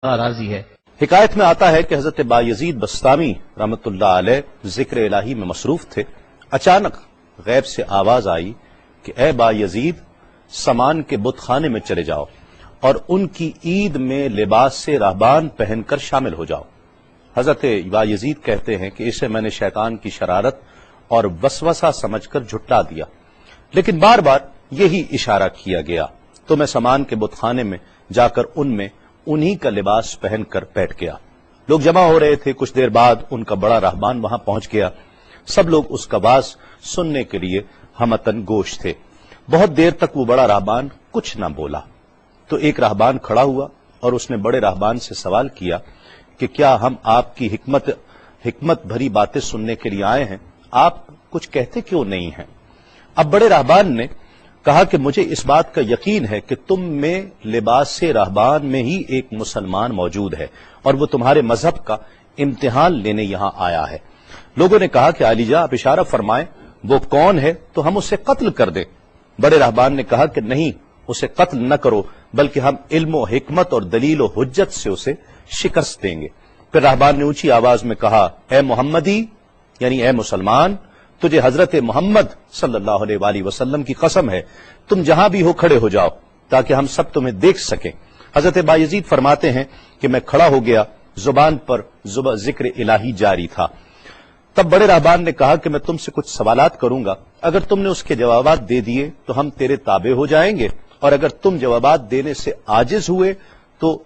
راضی ہے۔ حکایت میں آتا ہے کہ حضرت بایزید بستامی رحمۃ اللہ علیہ ذکر الہی میں مصروف تھے۔ اچانک غیب سے آواز آئی کہ اے بایزید، سامان کے بت خانے میں چلے جاؤ اور ان کی عید میں لباس سے راہبان پہن کر شامل ہو جاؤ۔ حضرت بایزید کہتے ہیں کہ اسے میں نے شیطان کی شرارت اور وسوسہ سمجھ کر جھٹلا دیا، لیکن بار بار یہی اشارہ کیا گیا تو میں سامان کے بت خانے میں جا کر ان میں انہی کا لباس پہن کر بیٹھ گیا۔ لوگ جمع ہو رہے تھے، کچھ دیر بعد ان کا بڑا راہبان وہاں پہنچ گیا۔ سب لوگ اس کا باز سننے کے لیے ہمتن گوش تھے۔ بہت دیر تک وہ بڑا راہبان کچھ نہ بولا تو ایک راہبان کھڑا ہوا اور اس نے بڑے راہبان سے سوال کیا کہ کیا ہم آپ کی حکمت بھری باتیں سننے کے لیے آئے ہیں، آپ کچھ کہتے کیوں نہیں ہیں؟ اب بڑے راہبان نے کہا کہ مجھے اس بات کا یقین ہے کہ تم میں لباس سے راہبان میں ہی ایک مسلمان موجود ہے اور وہ تمہارے مذہب کا امتحان لینے یہاں آیا ہے۔ لوگوں نے کہا کہ علی جاں آپ اشارہ فرمائیں، وہ کون ہے تو ہم اسے قتل کر دیں۔ بڑے راہبان نے کہا کہ نہیں، اسے قتل نہ کرو، بلکہ ہم علم و حکمت اور دلیل و حجت سے اسے شکست دیں گے۔ پھر راہبان نے اونچی آواز میں کہا، اے محمدی، یعنی اے مسلمان، تجھے حضرت محمد صلی اللہ علیہ وآلہ وسلم کی قسم ہے، تم جہاں بھی ہو کھڑے ہو جاؤ تاکہ ہم سب تمہیں دیکھ سکیں۔ حضرت بایزید فرماتے ہیں کہ میں کھڑا ہو گیا، زبان پر ذکر الہی جاری تھا۔ تب بڑے راہبان نے کہا کہ میں تم سے کچھ سوالات کروں گا، اگر تم نے اس کے جوابات دے دیے تو ہم تیرے تابع ہو جائیں گے، اور اگر تم جوابات دینے سے عاجز ہوئے تو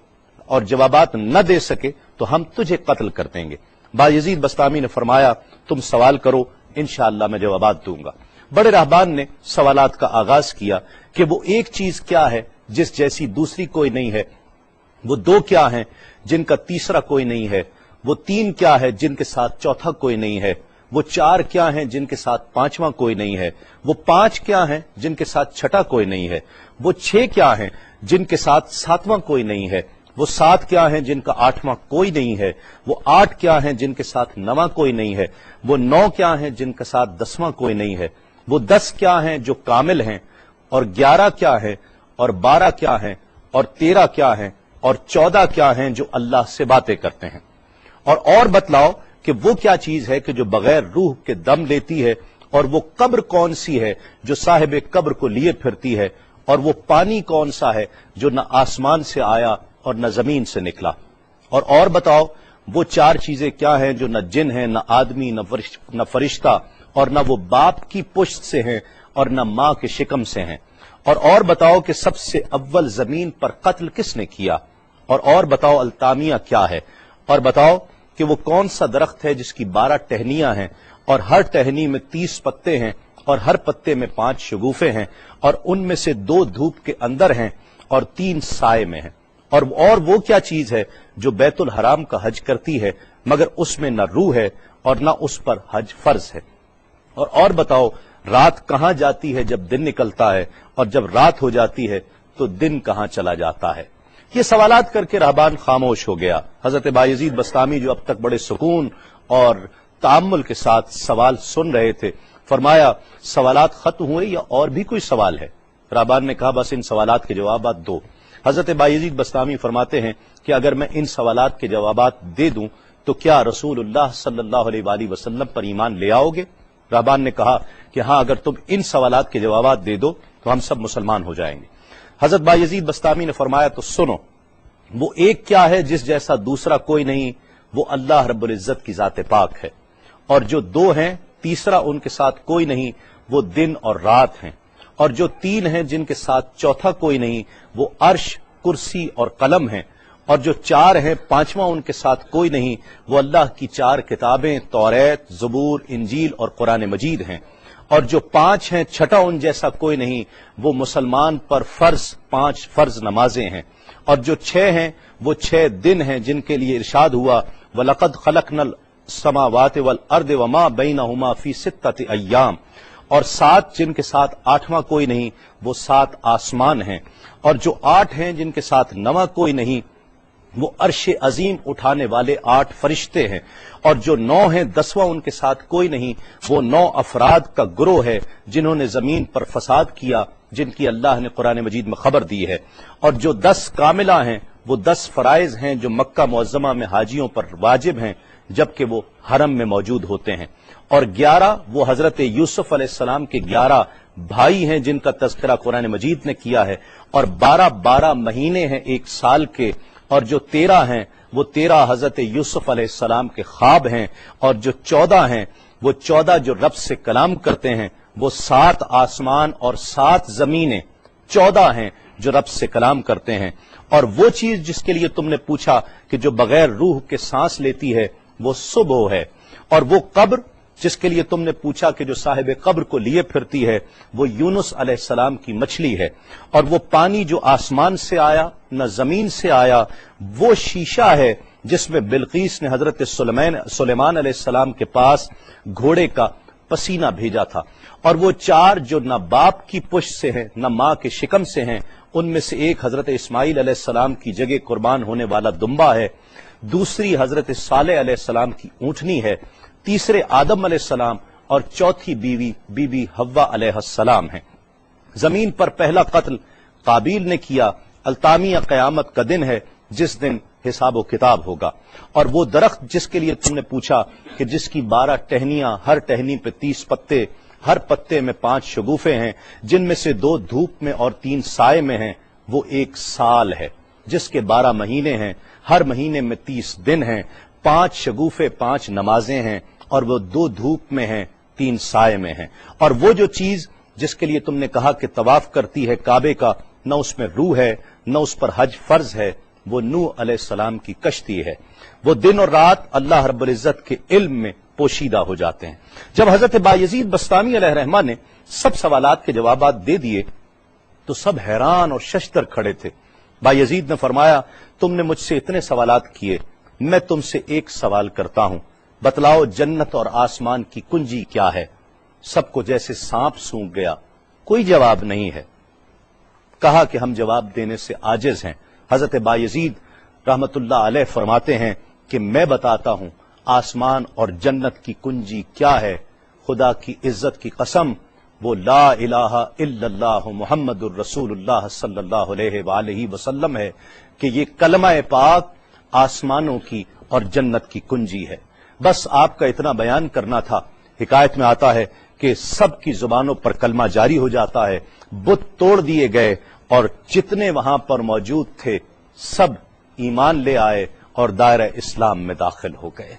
اور جوابات نہ دے سکے تو ہم تجھے قتل کر دیں گے۔ بایزید بستامی نے فرمایا، تم سوال کرو، انشاءاللہ میں جوابات دوں گا۔ بڑے راہبان نے سوالات کا آغاز کیا کہ وہ ایک چیز کیا ہے جس جیسی دوسری کوئی نہیں ہے، وہ دو کیا ہیں جن کا تیسرا کوئی نہیں ہے، وہ تین کیا ہے جن کے ساتھ چوتھا کوئی نہیں ہے، وہ چار کیا ہیں جن کے ساتھ پانچواں کوئی نہیں ہے، وہ پانچ کیا ہیں جن کے ساتھ چھٹا کوئی نہیں ہے، وہ چھ کیا ہیں جن کے ساتھ ساتواں کوئی نہیں ہے، وہ سات کیا ہیں جن کا آٹھواں کوئی نہیں ہے، وہ آٹھ کیا ہیں جن کے ساتھ نواں کوئی نہیں ہے، وہ نو کیا ہیں جن کے ساتھ دسواں کوئی نہیں ہے، وہ 10 کیا ہیں جو کامل ہیں، اور 11 کیا ہیں، اور 12 کیا ہیں، اور 13 کیا ہیں، اور 14 کیا ہیں جو اللہ سے باتیں کرتے ہیں۔ اور بتلاؤ کہ وہ کیا چیز ہے کہ جو بغیر روح کے دم لیتی ہے، اور وہ قبر کون سی ہے جو صاحب قبر کو لیے پھرتی ہے، اور وہ پانی کون سا ہے جو نہ آسمان سے آیا اور نہ زمین سے نکلا۔ اور بتاؤ وہ چار چیزیں کیا ہیں جو نہ جن ہیں، نہ آدمی، نہ فرشتہ، اور نہ وہ باپ کی پشت سے ہیں اور نہ ماں کے شکم سے ہیں۔ اور بتاؤ کہ سب سے اول زمین پر قتل کس نے کیا، اور بتاؤ التامیہ کیا ہے، اور بتاؤ کہ وہ کون سا درخت ہے جس کی 12 ٹہنیاں ہیں اور ہر ٹہنی میں 30 پتے ہیں اور ہر پتے میں 5 شگوفے ہیں، اور ان میں سے 2 دھوپ کے اندر ہیں اور 3 سائے میں ہیں۔ اور وہ کیا چیز ہے جو بیت الحرام کا حج کرتی ہے مگر اس میں نہ روح ہے اور نہ اس پر حج فرض ہے۔ اور بتاؤ رات کہاں جاتی ہے جب دن نکلتا ہے، اور جب رات ہو جاتی ہے تو دن کہاں چلا جاتا ہے۔ یہ سوالات کر کے راہبان خاموش ہو گیا۔ حضرت بایزید بستامی جو اب تک بڑے سکون اور تأمل کے ساتھ سوال سن رہے تھے، فرمایا سوالات ختم ہوئے یا اور بھی کوئی سوال ہے؟ راہبان نے کہا بس ان سوالات کے جوابات دو۔ حضرت بایزید بستامی فرماتے ہیں کہ اگر میں ان سوالات کے جوابات دے دوں تو کیا رسول اللہ صلی اللہ علیہ وآلہ وسلم پر ایمان لے آؤ گے؟ راہبان نے کہا کہ ہاں، اگر تم ان سوالات کے جوابات دے دو تو ہم سب مسلمان ہو جائیں گے۔ حضرت بایزید بستامی نے فرمایا تو سنو، وہ ایک کیا ہے جس جیسا دوسرا کوئی نہیں، وہ اللہ رب العزت کی ذات پاک ہے، اور جو 2 ہیں تیسرا ان کے ساتھ کوئی نہیں، وہ دن اور رات ہیں، اور جو 3 ہیں جن کے ساتھ چوتھا کوئی نہیں، وہ عرش، کرسی اور قلم ہیں، اور جو 4 ہیں پانچواں ان کے ساتھ کوئی نہیں، وہ اللہ کی 4 کتابیں توریت، زبور، انجیل اور قرآن مجید ہیں، اور جو 5 ہیں چھٹا ان جیسا کوئی نہیں، وہ مسلمان پر 5 فرض نمازیں ہیں، اور جو 6 ہیں وہ 6 دن ہیں جن کے لیے ارشاد ہوا وَلَقَدْ خَلَقْنَا السَّمَاوَاتِ وَالْأَرْضَ وَمَا بَيْنَهُمَا فِي 6 أَيَّامٍ، اور 7 جن کے ساتھ 8واں کوئی نہیں، وہ 7 آسمان ہیں، اور جو 8 ہیں جن کے ساتھ 9واں کوئی نہیں، وہ عرش عظیم اٹھانے والے 8 فرشتے ہیں، اور جو 9 ہیں 10واں ان کے ساتھ کوئی نہیں، وہ 9 افراد کا گروہ ہے جنہوں نے زمین پر فساد کیا، جن کی اللہ نے قرآن مجید میں خبر دی ہے، اور جو 10 کاملہ ہیں وہ 10 فرائض ہیں جو مکہ معظمہ میں حاجیوں پر واجب ہیں جبکہ وہ حرم میں موجود ہوتے ہیں، اور 11 وہ حضرت یوسف علیہ السلام کے 11 بھائی ہیں جن کا تذکرہ قرآن مجید نے کیا ہے، اور 12 مہینے ہیں ایک سال کے، اور جو 13 ہیں وہ 13 حضرت یوسف علیہ السلام کے خواب ہیں، اور جو 14 ہیں وہ 14 جو رب سے کلام کرتے ہیں، وہ 7 آسمان اور 7 زمینیں 14 ہیں جو رب سے کلام کرتے ہیں، اور وہ چیز جس کے لیے تم نے پوچھا کہ جو بغیر روح کے سانس لیتی ہے وہ صبح ہے، اور وہ قبر جس کے لیے تم نے پوچھا کہ جو صاحب قبر کو لیے پھرتی ہے وہ یونس علیہ السلام کی مچھلی ہے، اور وہ پانی جو آسمان سے آیا نہ زمین سے آیا وہ شیشہ ہے جس میں بلقیس نے حضرت سلیمان علیہ السلام کے پاس گھوڑے کا پسینہ بھیجا تھا، اور وہ 4 جو نہ باپ کی پشت سے ہیں نہ ماں کے شکم سے ہیں، ان میں سے ایک حضرت اسماعیل علیہ السلام کی جگہ قربان ہونے والا دمبا ہے، دوسری حضرت صالح علیہ السلام کی اونٹنی ہے، تیسرے آدم علیہ السلام، اور چوتھی بیوی بی بی حوا علیہ السلام ہیں۔ زمین پر پہلا قتل قابیل نے کیا، التامیہ قیامت کا دن ہے جس دن حساب و کتاب ہوگا، اور وہ درخت جس کے لیے تم نے پوچھا کہ جس کی 12 ٹہنیاں، ہر ٹہنی پہ 30 پتے، ہر پتے میں 5 شگوفے ہیں جن میں سے 2 دھوپ میں اور 3 سائے میں ہیں، وہ 1 سال ہے جس کے 12 مہینے ہیں، ہر مہینے میں 30 دن ہیں، 5 شگوفے 5 نمازیں ہیں، اور وہ 2 دھوپ میں ہیں 3 سائے میں ہیں، اور وہ جو چیز جس کے لیے تم نے کہا کہ طواف کرتی ہے کعبے کا، نہ اس میں روح ہے نہ اس پر حج فرض ہے، وہ نوح علیہ السلام کی کشتی ہے، وہ دن اور رات اللہ رب العزت کے علم میں پوشیدہ ہو جاتے ہیں۔ جب حضرت بایزید بسطامی علیہ الرحمہ نے سب سوالات کے جوابات دے دیے تو سب حیران اور ششدر کھڑے تھے۔ بایزید نے فرمایا تم نے مجھ سے اتنے سوالات کیے، میں تم سے ایک سوال کرتا ہوں، بتلاؤ جنت اور آسمان کی کنجی کیا ہے؟ سب کو جیسے سانپ سونگھ گیا، کوئی جواب نہیں ہے۔ کہا کہ ہم جواب دینے سے عاجز ہیں۔ حضرت بایزید رحمت اللہ علیہ فرماتے ہیں کہ میں بتاتا ہوں آسمان اور جنت کی کنجی کیا ہے، خدا کی عزت کی قسم وہ لا الہ الا اللہ محمد الرسول اللہ صلی اللہ علیہ وآلہ وسلم ہے کہ یہ کلمہ پاک آسمانوں کی اور جنت کی کنجی ہے۔ بس آپ کا اتنا بیان کرنا تھا۔ حکایت میں آتا ہے کہ سب کی زبانوں پر کلمہ جاری ہو جاتا ہے، بت توڑ دیے گئے، اور جتنے وہاں پر موجود تھے سب ایمان لے آئے اور دائرہ اسلام میں داخل ہو گئے۔